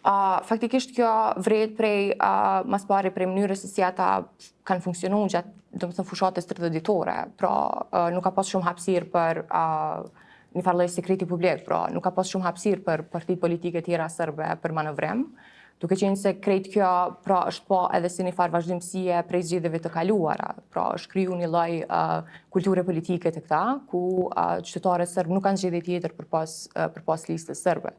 Faktikisht kjo vret prej mas pari prej mënyrës se si ata kanë funksionuar gjatë, domethënë fushatës 30 ditore. Pra, nuk ka pas shumë hapësirë për një farë lloj sekreti publik, pra nuk ka pas shumë hapësirë për partitë politike tjera serbe për manovrim. Duke qenë se krejt kjo pra është po edhe si një farë vazhdimësie prej zgjedhjeve të kaluara. Pra është kriju një lloj kulture politike të këta, ku qytetarët serb nuk kanë zgjedhje tjetër përpas listës serbe.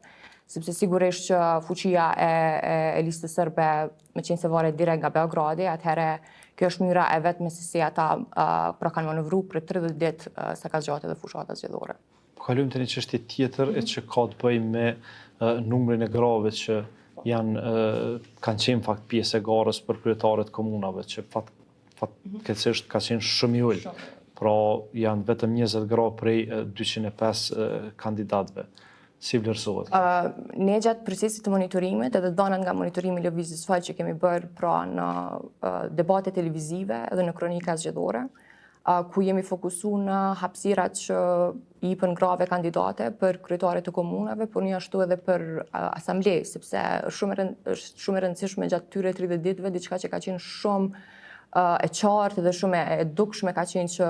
Sepse sigurisht që fuqia e listës serbe, me qenë se varet direkt nga Beogradi, atëherë kjo është mënyra e vetme se si ata pra kanë manovru për 30 ditë sa ka zgjatë edhe fushata zgjedhore. Kalojmë te një çështje tjetër e që ka të bëjë me numrin e grave që kanë qenë fakt pjesë e garës për kryetarët komunave, që fatkeqësisht ka qenë shumë i ulë. Pra janë vetëm 20 gra prej 205 kandidatëve. Si vlerësohet? Ne gjatë procesit të monitorimit edhe dhënat nga monitorimi lëvizjes fal që kemi bërë pra në debate televizive edhe në kronika zgjedhore, ku jemi fokusuar në hapësirat që i jepën grave kandidate për kryetare të komunave, por një ashtu edhe për asamble, sepse është shumë e rëndësishme gjatë tyre 30 ditëve diçka që ka qenë shumë e qartë dhe shumë e dukshme ka qenë që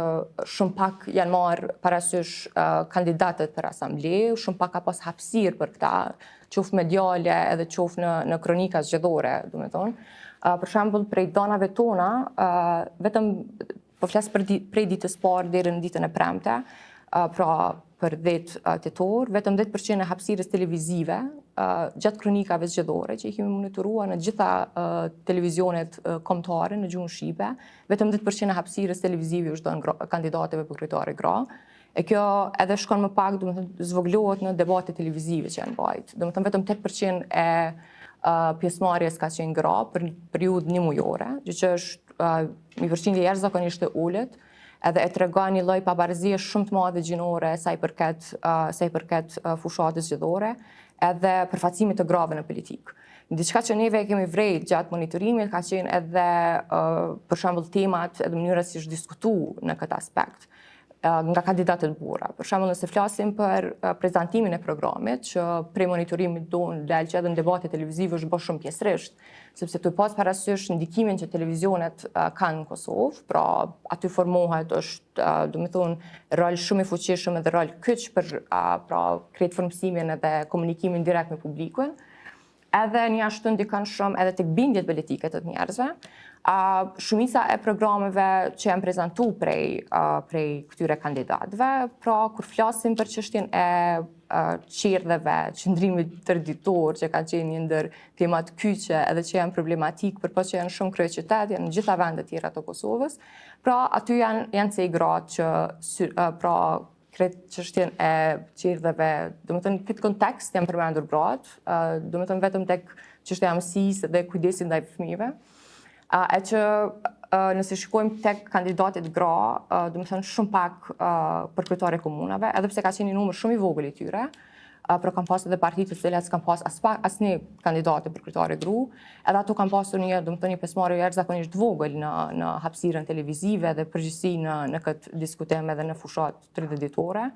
shumë pak janë marrë parasysh kandidatët për asamble, shumë pak ka pas hapësirë për këta, qoftë mediale edhe qoftë në kronika zgjedhore, domethënë. Për shembull, prej danave tona, vetëm po flas prej ditës parë deri në ditën e premte, pra për 10 tetor, vetëm 10% e hapësirës televizive gjatë kronikave zgjedhore që i kemi monitoruar në gjitha televizionet kombëtare në gjuhën shqipe, vetëm 10% e hapësirës televizive është dhënë kandidatëve për kryetare gra. E kjo edhe shkon më pak, domethënë zvogëlohet në debate televizive që janë bajt. Domethënë vetëm 8% e pjesëmarrjes ka qenë gra për periudhë një mujore, gjë që është një përqindje jashtëzakonisht e ulët, edhe e tregon një lloj pavarësie shumë të madhe gjinore sa i përket fushatës zgjedhore, edhe përfaqësimit të grave në politikë. Diçka që neve kemi vrejt gjatë monitorimit ka qenë edhe për shembull temat edhe mënyra si është diskutuar në këtë aspekt nga kandidatët burra. Për shembull, nëse flasim për prezantimin e programit, që prej monitorimit tonë dalë që edhe në debate televizive është bërë shumë pjesërisht, sepse të pas parasysh ndikimin që televizionet kanë në Kosovë, pra aty formohet është, domethënë, rol shumë i fuqishëm edhe rol kyç për pra krejt formësimin edhe komunikimin direkt me publikun. Edhe një ashtu ndikon shumë edhe tek bindjet politike të njerëzve. Shumica e programeve që janë prezantuar prej këtyre kandidatëve, pra kur flasim për çështjen e qerdheve, qëndrimit tërditor që ka qenë një ndër temat kyçe edhe që janë problematik përpos që janë shumë kryeqytet, janë në gjitha vendet tjera të Kosovës, pra aty janë se i gratë që pra kretë çështjen e qerdheve, domethënë këtë kontekst janë përmendur gratë, domethënë vetëm tek çështja e mësisë dhe kujdesit ndaj fëmijëve. E që nëse shikojmë tek kandidatit gra, domethënë shumë pak për kryetare komunave, edhe pse ka qenë një numër shumë i vogël i tyre, por kanë pasur edhe partitë të cilat s'kan pas asnjë kandidate për kryetare gru, edhe ato kanë pasur një pjesëmarrje jashtëzakonisht të vogël në hapësirën televizive dhe përgjithësi në këtë diskutim edhe në fushat 30 ditore.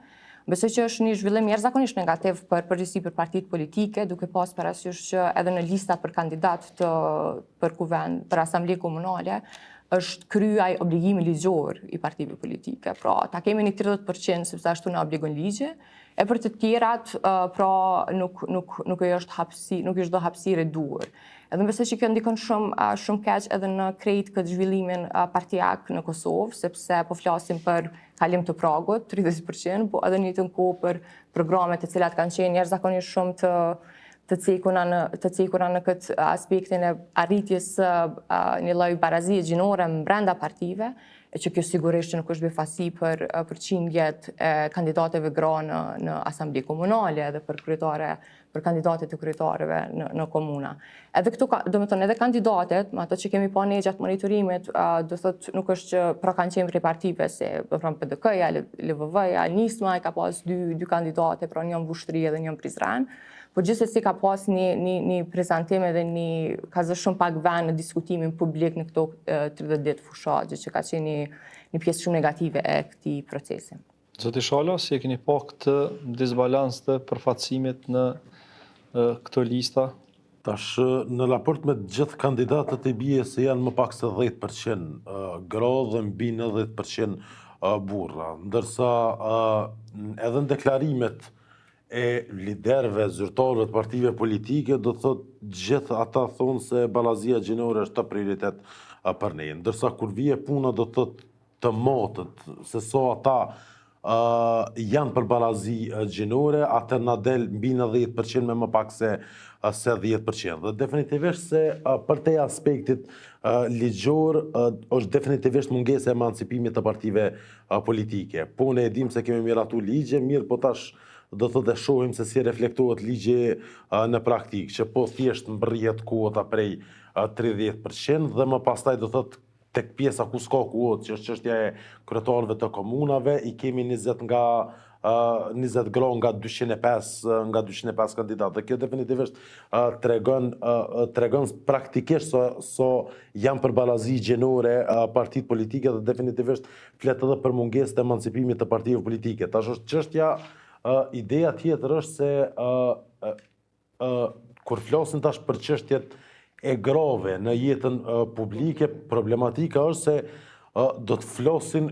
Besoj që është një zhvillim jashtëzakonisht negativ për përgjithësi për partitë politike, duke pas parasysh që edhe në lista për kandidat për kuvend, për asamble komunale, është kryaj obligimi ligjor i partive politike. Pra, ta kemi një 30% sepse ashtu na obligon ligji, e për të tjerat, pra nuk është do hapësirë e duhur. Edhe besoj që kjo ndikon shumë keq edhe në krejt këtë zhvillimin partijak në Kosovë, sepse po flasim për kalim të pragut, 30%, po edhe një të kohë për programet të cilat kanë qenë jashtëzakonisht shumë të cekura në këtë aspektin e arritjes një lloj barazie gjinore brenda partive, e që kjo sigurisht nuk është befasi për përqindjet e kandidateve gra në asamble komunale edhe për kandidatet të kryetarëve në komuna. Edhe këtu, domethënë edhe kandidatet, ato që kemi pa ne gjatë monitorimit, do thotë nuk është që pra kanë qenë prej partive se PDK-ja, LVV-ja, Nisma ka pas dy kandidate, pra një në Vushtri edhe një në Prizren. Po gjithsesi ka pas një prezantim edhe ka zë shumë pak vend në diskutimin publik në këto 30 ditë fushat, që ka qenë një pjesë shumë negative e këtij procesi. Zoti Shala, si e keni pa këtë disbalans të përfaqësimit në këto lista Tash, në raport me gjithë kandidatët e bie se janë më pak se 10% gra dhe mbi 90% burra, ndërsa edhe në deklarimet e liderëve, zyrtarëve të partive politike, do thotë gjithë ata thonë se balazia gjinore është të prioritet për ne. Ndërsa kur vije puna do thotë të motët, se so ata janë për balazi gjinore, atë na del mbi 90% me më pak se 10%. Dhe definitivisht se për te aspektit ligjor është definitivisht mungesë e emancipimit të partive politike. Po ne e dim se kemi miratu ligje, mirë po tash do të dhe shohim se si reflektohet ligje në praktikë, që po thjesht mbërrihet kuota prej 30% dhe më pastaj do thotë tek pjesa ku s'ka kuotë, që është çështja e kryetarëve të komunave, i kemi 20 gra nga 205 kandidatë. Dhe kjo definitivisht tregon praktikisht so janë për balazi gjenore partitë politike dhe definitivisht flet edhe për mungesë të emancipimit të partive politike. Tash është çështja, ideja tjetër është se kur flasin tash për çështjet e grave në jetën publike, problematika është se do të flasin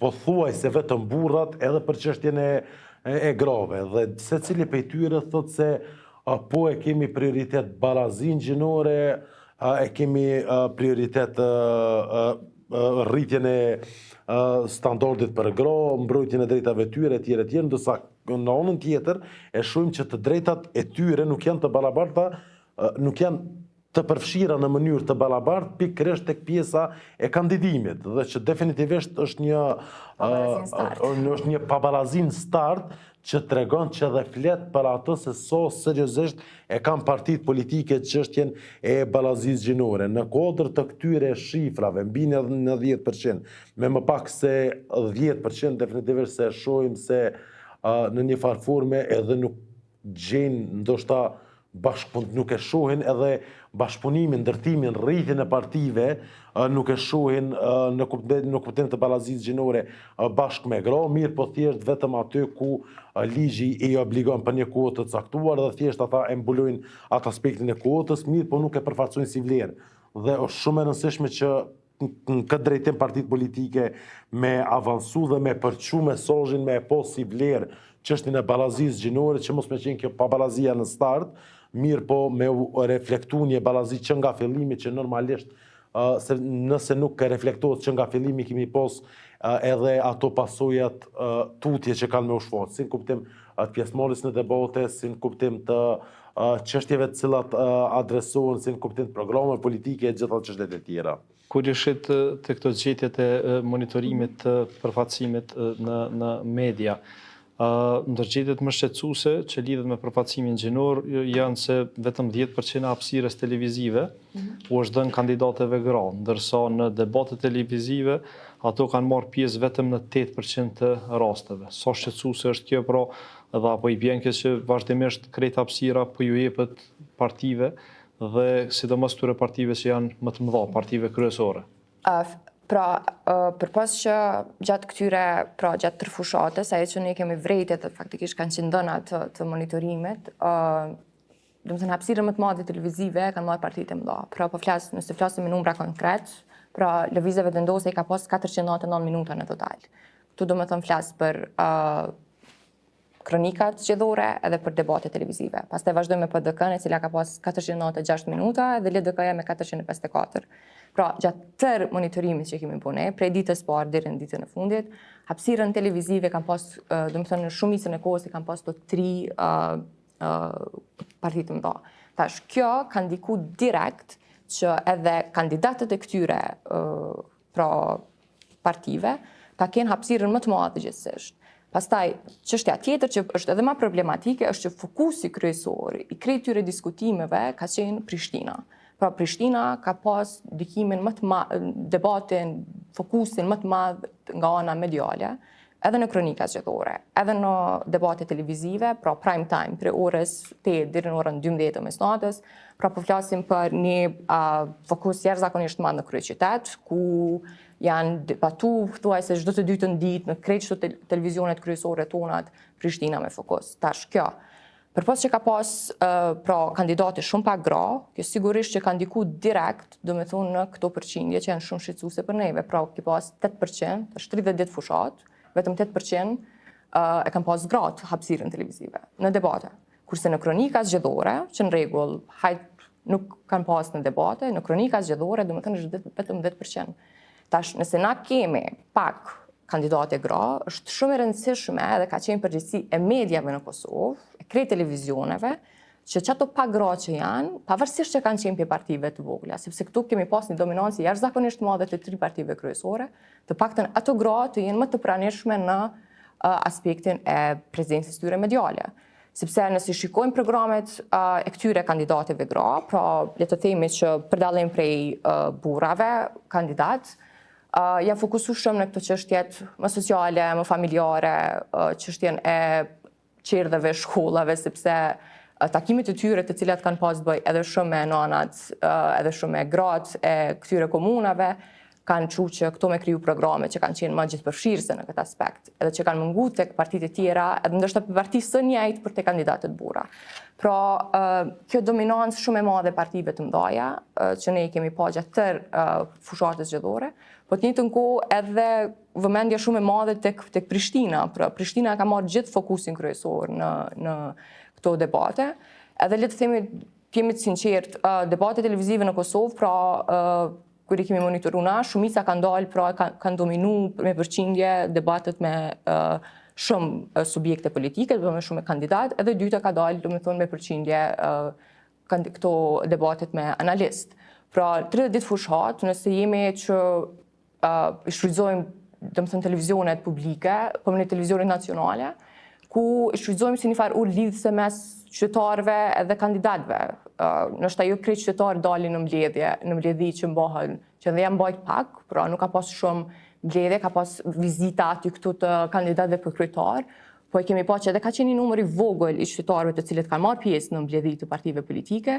pothuajse vetëm burrat edhe për çështjen e grave. Dhe secili prej tyre thotë se po e kemi prioritet barazinë gjinore, e kemi prioritet rritjen e standardit për gra, mbrojtjen e drejtave tyre, etj, ndërsa në anën tjetër e shohim që të drejtat e tyre nuk janë të barabarta, nuk janë të përfshira në mënyrë të barabartë pikërisht tek pjesa e kandidimit, dhe që definitivisht është një pabalazim start që tregon që dhe flet për atë se so seriozisht e kanë partitë politike çështjen e balazisë gjinore. Në kuadër të këtyre shifrave, mbi 10%, me më pak se 10% definitivisht se shohim se në një farë forme edhe nuk gjejnë ndoshta nuk e shohin edhe bashkëpunimin, ndërtimin, rritjen e partive, nuk e shohin në kuptim të balazisë gjinore bashkë me gra, mirë po thjesht vetëm aty ku ligji i obligon për një kuotë të caktuar dhe thjesht ata e mbulojnë atë aspektin e kuotës, mirë po nuk e përfaqësojnë si vlerë. Dhe është shumë e rëndësishme që në këtë drejtim partitë politike me avansu dhe me përçu mesazhin me e pos si vlerë çështjen e balazisë gjinore, që mos me qenë kjo pabalazia në start, mirë po me reflektu një balazi që nga fillimi, që normalisht nëse nuk reflektohet që nga fillimi kemi pos edhe ato pasojat tutje që kanë me u shfaqë, si në kuptim të pjesëmarrjes në debate, si në kuptim të çështjeve të cilat adresohen, si në kuptim të programe politike e gjitha çështjet e tjera. Kur ishit të këto gjetjet e monitorimit të përfaqësimit në media, ndërgjetjet më shqetësuese që lidhet me përfaqësimin gjinor janë se vetëm 10% hapësirës televizive u është dhënë kandidateve gra, ndërsa në debatet televizive ato kanë marrë pjesë vetëm në 8% të rasteve. Sa shqetësuese është kjo, pra, edhe apo i bjen kjo që vazhdimisht krejt hapësira po ju jepet partive dhe sidomos këtyre partive që janë më të mëdha, partive kryesore. Pra, përpos që gjatë këtyre, pra gjatë tërfushatës, ajo që ne kemi vrejtet dhe faktikisht kanë qenë dhëna të monitorimit, do të thënë hapësirën më të madhe televizive kanë marrë partitë e mëdha. Pra, nëse flasim me numra konkret, pra lëvizjeve vendose i ka pas 499 minuta në total. Këtu do të thënë flas për kronikat zgjedhore edhe për debate televizive. Pastaj vazhdojmë me PDK-n, e cila ka pas 496 minuta dhe LDK-ja me 454. Pra, gjatë tërë monitorimit që kemi bëne, prej ditës parë deri në ditën e fundit, hapësirën televizive kanë pas, do të thënë në shumicën e kohës kanë pas të 3 partitë të mëdha. Tash, kjo ka ndiku direkt që edhe kandidatët e këtyre pra partive ta kenë hapësirën më të madhe gjithsesi. Pastaj, çështja tjetër që është edhe më problematike është që fokusi kryesor i krejt këtyre diskutimeve ka qenë Prishtina. Pra Prishtina ka pas ndikimin më të madh, debatin, fokusin më të madh nga ana mediale, edhe në kronika zgjedhore, edhe në debate televizive, pra prime time, prej orës 8 deri në orën 12 të mesnatës, pra po flasim për një fokus jashtëzakonisht madh në kryeqytet, ku janë debatu thuajse çdo të dytën ditë në krejt çdo televizionet kryesore tonat Prishtina me fokus. Tash kjo Përpos që ka pas pra kandidate shumë pak gra, kjo sigurisht që ka ndiku direkt, do me thonë në këto përqindje që janë shumë shqetësuese për neve, pra ki pas 8%, është 30 ditë fushat, vetëm 8% e kanë pas gratë hapësirën televizive në debate. Kurse në kronika zgjedhore, që në rregull, nuk kanë pas në debate, në kronika zgjedhore, do me thënë është vetëm 10%. Tash, nëse na kemi pak kandidate gra, është shumë e rëndësishme edhe ka qenë përgjegjësi e mediave në Kosovë, e krejt televizioneve, që çato pak gra që janë, pavarësisht që kanë qenë prej partive të vogla, sepse këtu kemi pas një dominancë jashtëzakonisht të madhe të 3 partive kryesore, të paktën ato gra të jenë më të pranishme në aspektin e prezencës tyre mediale. Sepse nëse shikojmë programet e këtyre kandidateve gra, pra le të themi që për dallim prej burrave kandidat, ja fokusu shumë në këto çështjet më sociale, më familjare, çështjen e qerdheve, shkollave, sepse takimet e tyre të cilat kanë pas bëj edhe shumë me nanat, edhe shumë me gratë e këtyre komunave, kanë qu që këto me kriju programe që kanë qenë më gjithëpërfshirëse në këtë aspekt, edhe që kanë mungu tek partitë e tjera, edhe ndoshta për partisë së njëjtë për te kandidatët burra. Pra, kjo dominancë shumë e madhe partive të mdaja, që ne i kemi pa gjatë tërë fushatës zgjedhore, po të njëjtën kohë edhe vëmendja shumë e madhe tek Prishtina. Pra, Prishtina ka marrë gjithë fokusin kryesor në këto debate, edhe le të themi, jemi të sinqert, debate televizive në Kosovë, pra kur i kemi monitoru na, shumica kanë dalë, pra kanë dominu me përqindje debatet me shumë subjekte politike, me shumë kandidat, edhe dyta ka dalë, do me thonë, me përqindje këto debatet me analist. Pra, 30 ditë fushat, nëse jemi që i shfrytëzojmë, do me thonë, televizionet publike, po në televizionet nacionale, ku i shfrytëzojmë si një farë urë lidhëse mes qytetarëve edhe kandidatëve. Nështë ajo krejt qytetarë dalin në mbledhi që mbohen, që dhe janë mbajt pak, pra nuk ka pas shumë mbledhje, ka pas vizita aty këtu të kandidatëve për kryetar, po e kemi pa që edhe ka qenë një numër i vogël i qytetarëve të cilët kanë marrë pjesë në mbledhi të partive politike,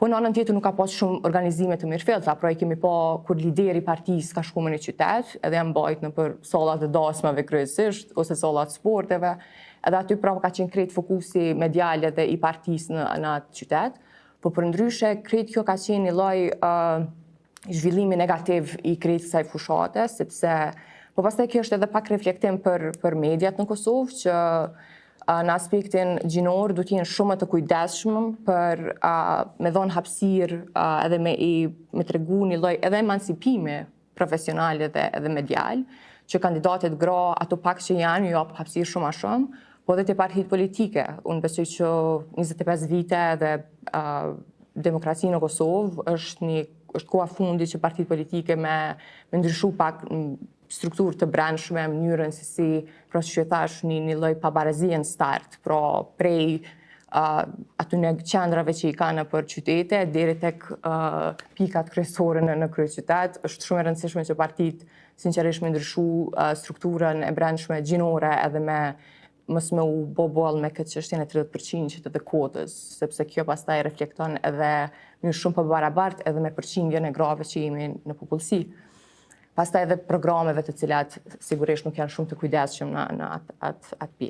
po në anën tjetër nuk ka pas shumë organizime të mirëfillta, pra e kemi pa kur lideri partisë ka shkuar në qytet, edhe janë mbajt në për sallat e dasmave kryesisht ose sallat sporteve, edhe aty pra ka qenë krejt fokusi medial edhe i partisë në atë qytet, po përndryshe krejt kjo ka qenë një lloj zhvillimi negativ i krejt kësaj fushate, sepse po pastaj kjo është edhe pak reflektim për mediat në Kosovë, që në aspektin gjinor du t'jenë shumë të kujdesshëm për me dhonë hapësirë edhe me tregu një lloj edhe emancipimi profesional edhe medial, që kandidatet gra ato pak që janë ju japë hapësirë shumë a shumë, po edhe të partitë politike. Unë besoj që 25 vite dhe demokraci në Kosovë është koha fundi që partitë politike me ndryshu pak strukturë të brendshme, mënyrën se si, pra që thash, një lloj pabarazie në start, pra prej atyne qendrave që i ka në për qytete, deri tek pikat kryesore në kryeqytet, është shumë e rëndësishme që partitë sinqerisht me ndryshu strukturën e brendshme gjinore edhe mos me u boll me këtë çështjen e 30% që të kotës, sepse kjo pastaj reflekton edhe një shumë pabarabartë edhe me përqindjen e grave që jemi në popullsi. Pastaj edhe programeve të cilat sigurisht nuk janë shumë të kujdesshëm në atë pjesë.